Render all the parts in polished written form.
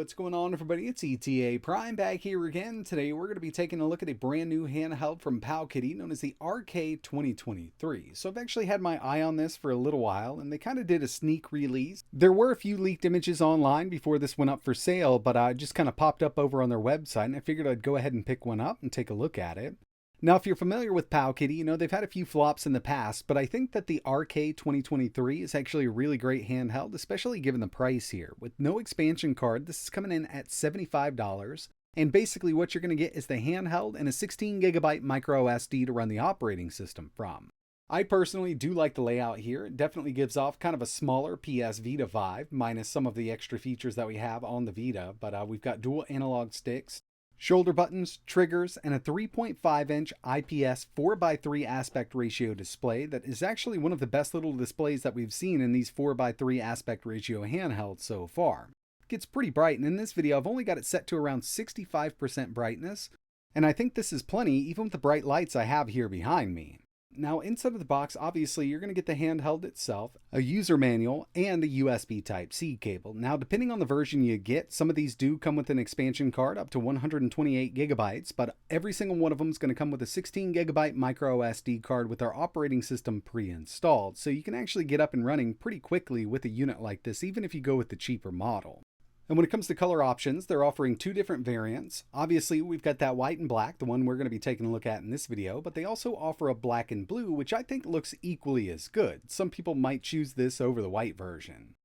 what's going on, everybody? It's ETAPRIME back here again. Today we're going to be taking a look at a brand new handheld from Powkiddy known as the RK2023. So I've actually had my eye on this for a little while, and they kind of did a sneak release. There were a few leaked images online before this went up for sale, but I just kind of popped up over on their website, and I figured I'd go ahead and pick one up and take a look at it. Now, if you're familiar with Powkiddy, you know they've had a few flops in the past, but I think that the RK2023 is actually a really great handheld, especially given the price here. With no expansion card, this is coming in at $75, and basically what you're going to get is the handheld and a 16GB micro SD to run the operating system from. I personally do like the layout here. It definitely gives off kind of a smaller PS Vita vibe, minus some of the extra features that we have on the Vita, but we've got dual analog sticks, shoulder buttons, triggers, and a 3.5-inch IPS 4:3 aspect ratio display that is actually one of the best little displays that we've seen in these 4:3 aspect ratio handhelds so far. It gets pretty bright, and in this video I've only got it set to around 65% brightness, and I think this is plenty even with the bright lights I have here behind me. Now, inside of the box, obviously, you're going to get the handheld itself, a user manual, and a USB Type-C cable. Now, depending on the version you get, some of these do come with an expansion card up to 128 gigabytes, but every single one of them is going to come with a 16GB micro SD card with our operating system pre-installed, so you can actually get up and running pretty quickly with a unit like this, even if you go with the cheaper model. And when it comes to color options, they're offering two different variants. Obviously, we've got that white and black, the one we're going to be taking a look at in this video, but they also offer a black and blue, which I think looks equally as good. Some people might choose this over the white version.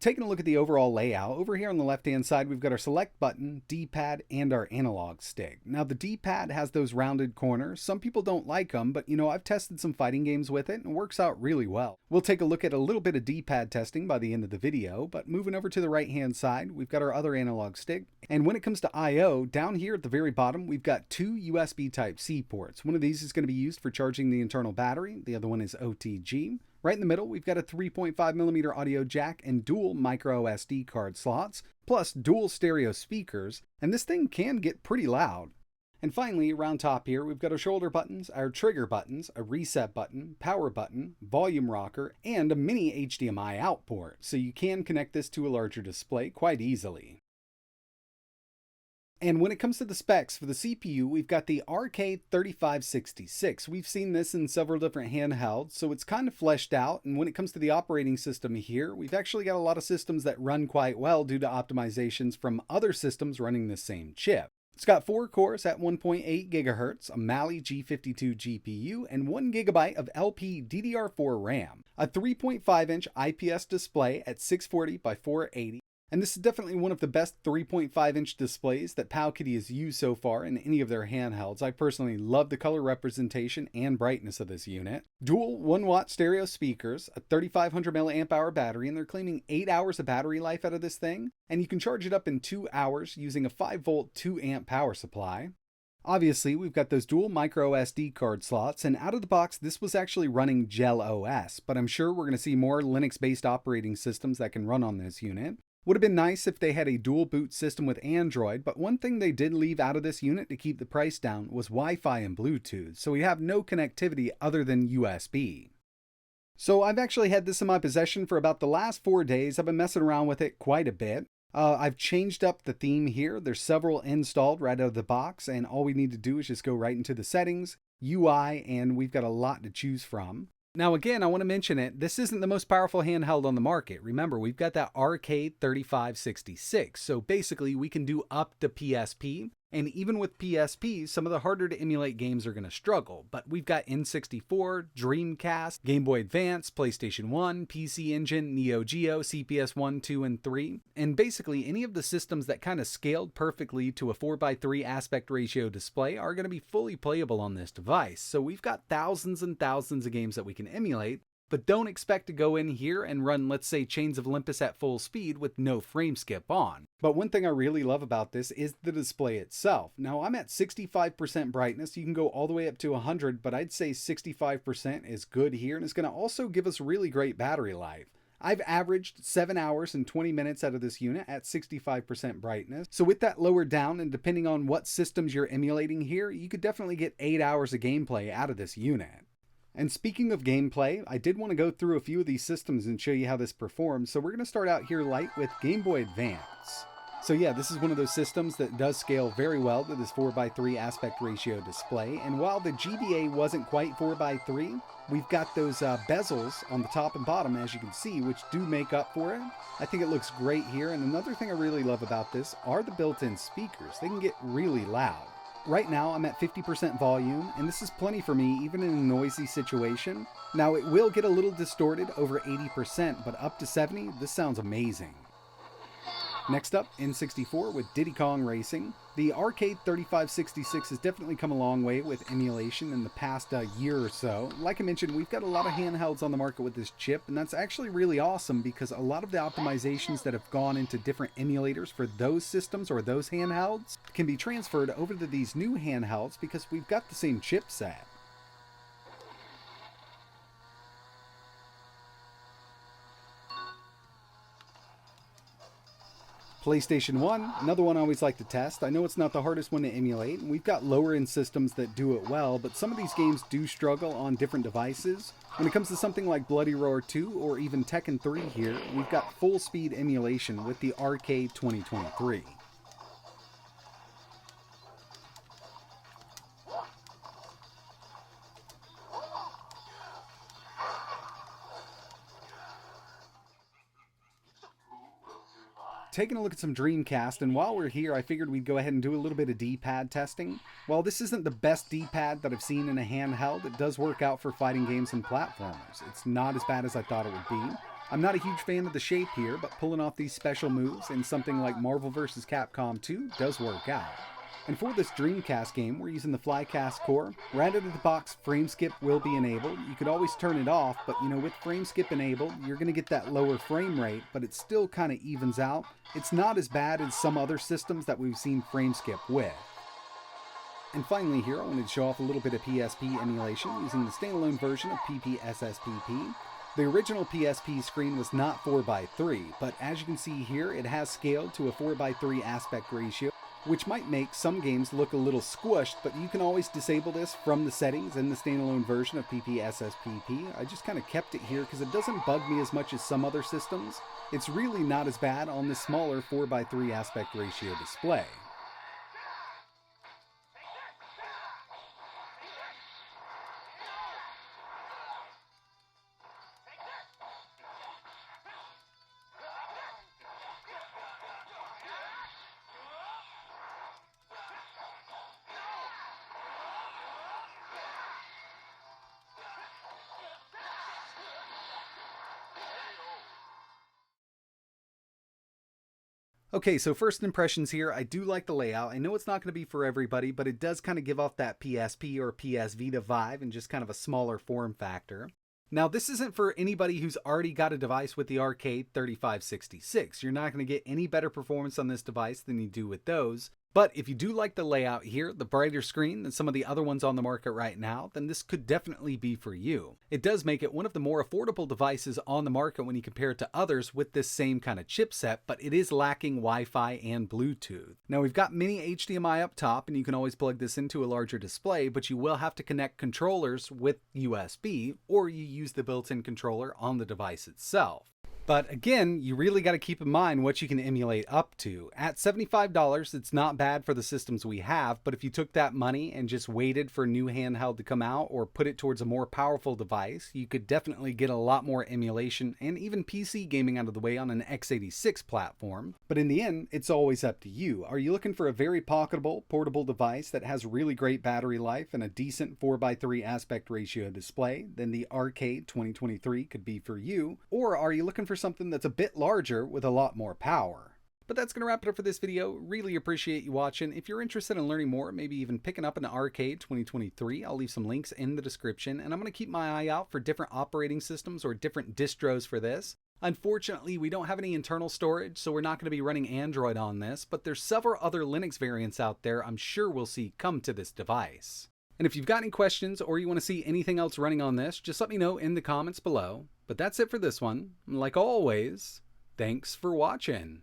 Taking a look at the overall layout, over here on the left-hand side, we've got our select button, D-pad, and our analog stick. Now, the D-pad has those rounded corners. Some people don't like them, but I've tested some fighting games with it, and it works out really well. We'll take a look at a little bit of D-pad testing by the end of the video, but moving over to the right-hand side, we've got our other analog stick. And when it comes to I/O, down here at the very bottom, we've got two USB Type-C ports. One of these is going to be used for charging the internal battery. The other one is OTG. Right in the middle, we've got a 3.5mm audio jack and dual micro SD card slots, plus dual stereo speakers, and this thing can get pretty loud. And finally, around top here, we've got our shoulder buttons, our trigger buttons, a reset button, power button, volume rocker, and a mini HDMI out port, so you can connect this to a larger display quite easily. And when it comes to the specs for the CPU, we've got the RK3566. We've seen this in several different handhelds, so it's kind of fleshed out. And when it comes to the operating system here, we've actually got a lot of systems that run quite well due to optimizations from other systems running the same chip. It's got 4 cores at 1.8 GHz, a Mali G52 GPU, and 1 GB of LPDDR4 RAM, a 3.5-inch IPS display at 640 by 480. And this is definitely one of the best 3.5-inch displays that Powkiddy has used so far in any of their handhelds. I personally love the color representation and brightness of this unit. Dual 1-watt stereo speakers, a 3500 mAh battery, and they're claiming 8 hours of battery life out of this thing. And you can charge it up in 2 hours using a 5-volt 2-amp power supply. Obviously, we've got those dual micro SD card slots, and out of the box, this was actually running Gel OS, but I'm sure we're going to see more Linux-based operating systems that can run on this unit. Would have been nice if they had a dual boot system with Android, but one thing they did leave out of this unit to keep the price down was Wi-Fi and Bluetooth, so we have no connectivity other than USB. So I've actually had this in my possession for about the last 4 days. I've been messing around with it quite a bit. I've changed up the theme here. There's several installed right out of the box, and all we need to do is just go right into the settings, UI, and we've got a lot to choose from. Now again, I want to mention it, this isn't the most powerful handheld on the market. Remember, we've got that RK3566, so basically we can do up to PSP, and even with PSP, some of the harder to emulate games are going to struggle, but we've got N64, Dreamcast, Game Boy Advance, PlayStation 1, PC Engine, Neo Geo, CPS 1, 2, and 3, and basically any of the systems that kind of scaled perfectly to a 4:3 aspect ratio display are going to be fully playable on this device, so we've got thousands and thousands of games that we can emulate, but don't expect to go in here and run, let's say, Chains of Olympus at full speed with no frame skip on. But one thing I really love about this is the display itself. Now, I'm at 65% brightness. You can go all the way up to 100, but I'd say 65% is good here, and it's going to also give us really great battery life. I've averaged 7 hours and 20 minutes out of this unit at 65% brightness. So with that lowered down, and depending on what systems you're emulating here, you could definitely get 8 hours of gameplay out of this unit. And speaking of gameplay, I did want to go through a few of these systems and show you how this performs. So we're going to start out here light with Game Boy Advance. So yeah, this is one of those systems that does scale very well to this 4:3 aspect ratio display. And while the GBA wasn't quite 4:3, we've got those bezels on the top and bottom, as you can see, which do make up for it. I think it looks great here. And another thing I really love about this are the built-in speakers. They can get really loud. Right now I'm at 50% volume, and this is plenty for me even in a noisy situation. Now it will get a little distorted over 80%, but up to 70, this sounds amazing. Next up, N64 with Diddy Kong Racing. The RK3566 has definitely come a long way with emulation in the past year or so. Like I mentioned, we've got a lot of handhelds on the market with this chip, and that's actually really awesome because a lot of the optimizations that have gone into different emulators for those systems or those handhelds can be transferred over to these new handhelds because we've got the same chipset. PlayStation 1, another one I always like to test. I know it's not the hardest one to emulate, and we've got lower end systems that do it well, but some of these games do struggle on different devices. When it comes to something like Bloody Roar 2 or even Tekken 3 here, we've got full speed emulation with the RK2023. Taking a look at some Dreamcast, and while we're here, I figured we'd go ahead and do a little bit of D-pad testing. While this isn't the best D-pad that I've seen in a handheld, it does work out for fighting games and platformers. It's not as bad as I thought it would be. I'm not a huge fan of the shape here, but pulling off these special moves in something like Marvel vs. Capcom 2 does work out. And for this Dreamcast game, we're using the Flycast core. Right out of the box, frame skip will be enabled. You could always turn it off, but you know, with frame skip enabled, you're going to get that lower frame rate, but it still kind of evens out. It's not as bad as some other systems that we've seen frame skip with. And finally here, I wanted to show off a little bit of PSP emulation using the standalone version of PPSSPP. The original PSP screen was not 4:3, but as you can see here, it has scaled to a 4:3 aspect ratio, which might make some games look a little squished, but you can always disable this from the settings in the standalone version of PPSSPP. I just kind of kept it here because it doesn't bug me as much as some other systems. It's really not as bad on this smaller 4:3 aspect ratio display. Okay, so first impressions here, I do like the layout. I know it's not going to be for everybody, but it does kind of give off that PSP or PS Vita vibe and just kind of a smaller form factor. Now, this isn't for anybody who's already got a device with the RK3566. You're not going to get any better performance on this device than you do with those. But if you do like the layout here, the brighter screen than some of the other ones on the market right now, then this could definitely be for you. It does make it one of the more affordable devices on the market when you compare it to others with this same kind of chipset, but it is lacking Wi-Fi and Bluetooth. Now we've got mini HDMI up top, and you can always plug this into a larger display, but you will have to connect controllers with USB, or you use the built-in controller on the device itself. But again, you really got to keep in mind what you can emulate up to. At $75, it's not bad for the systems we have, but if you took that money and just waited for a new handheld to come out or put it towards a more powerful device, you could definitely get a lot more emulation and even PC gaming out of the way on an x86 platform. But in the end, it's always up to you. Are you looking for a very pocketable, portable device that has really great battery life and a decent 4:3 aspect ratio display? Then the RK2023 could be for you. Or are you looking for something that's a bit larger with a lot more power? But that's going to wrap it up for this video. Really appreciate you watching. If you're interested in learning more, maybe even picking up an RK2023, I'll leave some links in the description, and I'm going to keep my eye out for different operating systems or different distros for this. Unfortunately, we don't have any internal storage, so we're not going to be running Android on this, but there's several other Linux variants out there I'm sure we'll see come to this device. And if you've got any questions or you want to see anything else running on this, just let me know in the comments below. But that's it for this one. Like always, thanks for watching.